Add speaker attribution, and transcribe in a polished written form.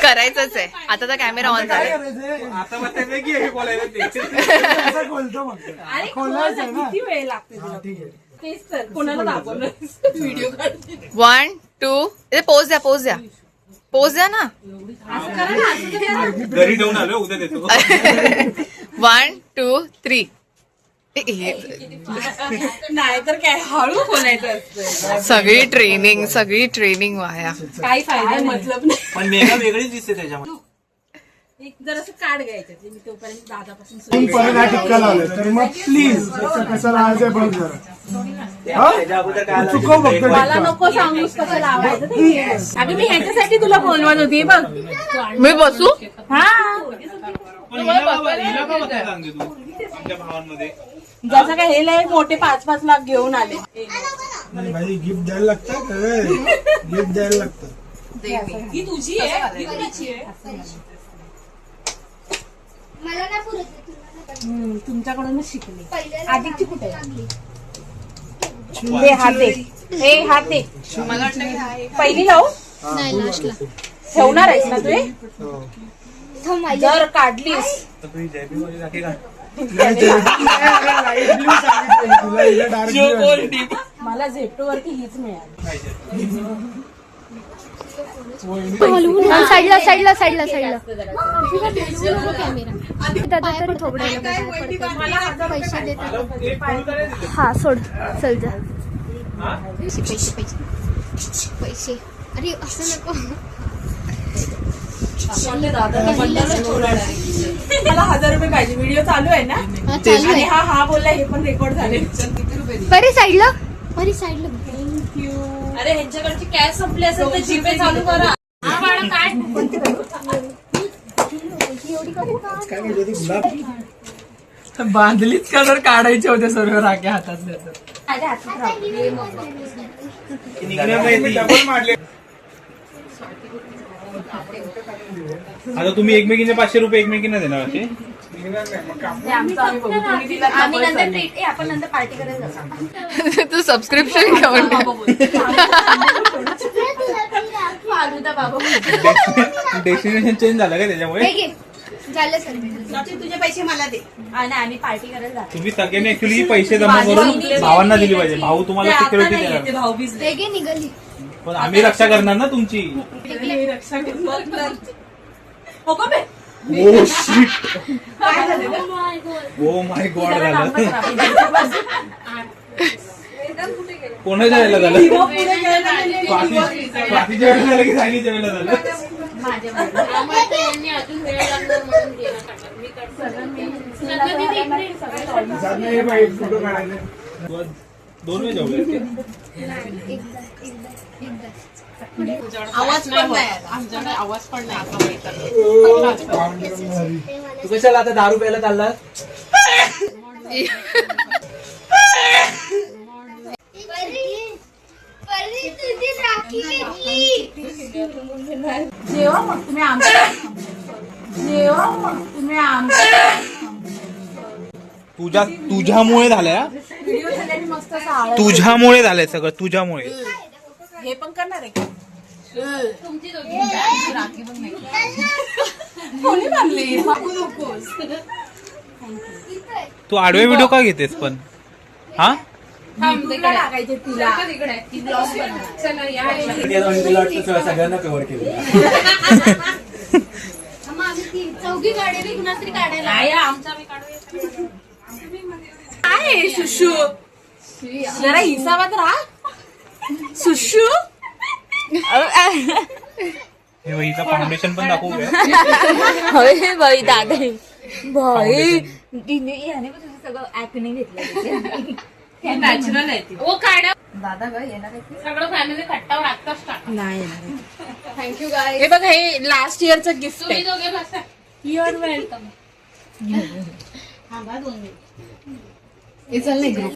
Speaker 1: करायचंच आहे आता तर कॅमेरा ऑन झाला.
Speaker 2: आता बतायचं की हे बोलायला
Speaker 3: किती वेळ लागते तेच तर कोणाला दाखवलं व्हिडिओ काढते
Speaker 1: 1 2 पोज द्या ना.
Speaker 2: घरी ठेवून आलो उद्या देतो.
Speaker 1: 1 2 3
Speaker 3: नाही तर काय हळू बोलायचं असतं.
Speaker 1: सगळी ट्रेनिंग वाया.
Speaker 3: काही फायदा मतलब नाही.
Speaker 2: पण मेघा वेगळीच दिसते त्याच्यामध्ये.
Speaker 3: एक जर असं कार्ड घ्यायचं ते मी तोपर्यंत दादापासून
Speaker 4: तुम्ही परत हा टिक्का लावले तर मग प्लीज कसं राहायचं बघ जरा.
Speaker 2: त्याच्या अगोदर काय आलं?
Speaker 4: चुकव फक्त
Speaker 3: मला
Speaker 4: टिक्का.
Speaker 3: नको सांगूस कसं लावायचं ते. अगं मी ह्याच्यासाठी तुला बोलवत होती बघ.
Speaker 1: मी बसू.
Speaker 3: हा
Speaker 2: पण हिला का बतायला सांगते तू आमच्या भावांमध्ये?
Speaker 3: जसं काय हे लय मोठे 5-5 लाख घेऊन आले.
Speaker 4: नाही भाई गिफ्ट द्यायला लागतं. गिफ्ट द्यायला लागतं.
Speaker 3: ही तुझी आहे कुणाची आहे?
Speaker 5: मला नाही पुरत
Speaker 3: तुमच्याकडूनच शिकले.
Speaker 5: पहिल्या
Speaker 3: आदित्य कुठे आहे? दे हात दे. हे हात दे. पहिली लावू
Speaker 5: नाही लास्टला
Speaker 3: ठेवणार आहेस ना तू हे? जर काढलीस
Speaker 2: तर तुझी जयबीमध्ये जाते का?
Speaker 4: नाही, ते- लाईट ब्लू सांगितलं तुला, हिला डार्क ब्लू.
Speaker 3: मला झेप्टो वरती हीच मिळाली.
Speaker 5: साईडला साईडला साईडला साईडला दादा तरी थोबडायला पैसे देतात. हा सोड चल जा. पैसे पैसे पैसे पैसे अरे असं नको.
Speaker 3: मला 1000 रुपये पाहिजे. व्हिडिओ चालू आहे ना
Speaker 5: हा, चालू
Speaker 3: आणि
Speaker 5: आहे.
Speaker 3: हा बोलला हे पण रेकॉर्ड झाले.
Speaker 5: परी साईडला परी साईडला
Speaker 3: अरे ह्यांच्याकडची कॅश संपली असेल तर जीपे चालू करा.
Speaker 4: काय म्हणजे ती गुलाब
Speaker 6: बांधलीच का जर काढायचे होते सर्व राख्या हातातले तर.
Speaker 2: डबल मारले. आता तुम्ही एकमेकींचे 500 रुपये एकमेकींना देणार असे?
Speaker 3: आम्ही नंतर ट्रीट आपण नंतर पार्टी करायला जाऊ.
Speaker 1: तू सबस्क्रिप्शन घेऊन
Speaker 3: फालुदा बाबा
Speaker 2: डेस्टिनेशन चेंज झालं का त्याच्यामुळे?
Speaker 5: झालं सर.
Speaker 3: तुझे पैसे मला दे आणि आम्ही पार्टी करायला जातो.
Speaker 2: तुम्ही सगळ्यांनी ऍक्च्युली पैसे जमा करून भावांना दिली पाहिजे. भाऊ तुम्हाला सिक्युरिटी देणार.
Speaker 3: भाऊबीज
Speaker 5: वेगळी निघाली.
Speaker 2: पण आम्ही रक्षा करणार ना तुमची.
Speaker 3: रक्षा करणार. हो का बे?
Speaker 2: Oh shit.
Speaker 3: काय झालं गं?
Speaker 2: ओ माय गॉड झालं. कोणाच्या वेळेला झालं? स्वातीच्या वेळेला झालं की सायलीच्या वेळेला झालं?
Speaker 4: हे बाई फोटो काढायचे.
Speaker 2: 2 वेळ जेवले.
Speaker 3: आवाज पण नाही आमच्याकडे आवाज पण नाही.
Speaker 6: तू कशाला आता दारू प्यायला चालला?
Speaker 3: जेव्हा मग तुम्ही आमच्या
Speaker 2: तुझ्यामुळे झालंय.
Speaker 3: व्हिडिओ झाल्याने मस्त असं आवाज.
Speaker 2: तुझ्यामुळे झालंय सगळं. तुझ्यामुळे.
Speaker 3: हे पण करणार आहे का? तुमची राखी पण नाही. कोणी बांधली? मागू नकोस.
Speaker 2: तू आडवे व्हिडिओ का घेतेस पण? हा
Speaker 3: तुला लागायचे तिला.
Speaker 6: सगळ्यांना कव्हर केलं.
Speaker 5: चौघी काढेली कुणाला तरी काढायला.
Speaker 3: काय सुशू जरा हिसाबात राहा. सुशू
Speaker 2: हे वहीचं फाउंडेशन पण दाखवू का?
Speaker 3: होय बाई दादा भाई याने पण तुझं सगळं ऍक्ने घेतलं. नॅचरल आहे ती. दादा ग येणार आहे सगळं फॅमिली कट्टावर आत्ताच टाक. नाही
Speaker 5: थँक्यू गाय.
Speaker 3: हे बघ हे लास्ट इयरचं गिफ्ट आहे.
Speaker 5: Your welcome.
Speaker 1: हे चल नाही ग्रुप